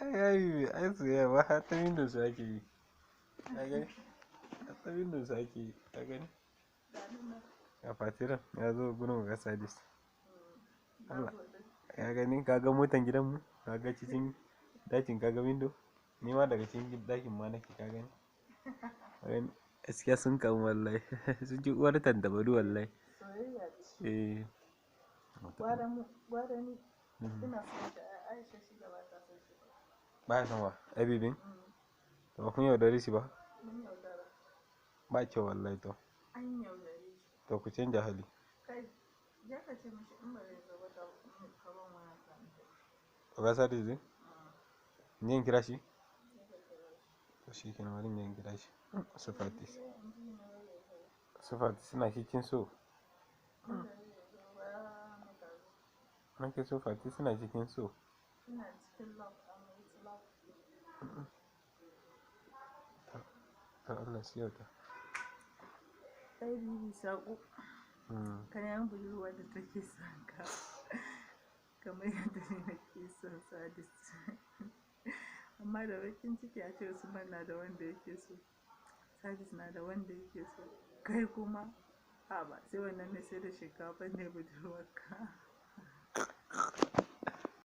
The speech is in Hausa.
ai soyayya ba har ta windows su ake yi ka gani har ta windows su ake yi ka gani a fatiran ya zo gurin ga sadis Allah ka gani ka ga motan gidanmu ka ga cikin dakin ka ga window ni ma daga cikin dakin ma nake ka gani gaskiya sun kamu wallahi sun ji uwar tantabaru wallahi soyayya ce eh gwada ni ina son da Aisha shi da ba ta son shi ba ya san wa abibin to kun yaudare shi ba mun yaudara ba kyau wallahi to an yaudare shi to ku canja hali kai ya ka ce mishi in ba zai zo ba ka ban waya ta to ga sadis din ni in kira shi to shi kenan bari in kira shi su fatis suna cikin so nake so fatis suna cikin so ina cikin love amma it's love to Allah shi yauta kai bibi sako kan yan budurwa da take son ka kamar yadda ni nake son sadis amma da bakin ciki a ce Usman na da wanda yake so sadis na da wanda yake so kai kuma a ba sai wannan ne sai da shinkafa ne budurwarka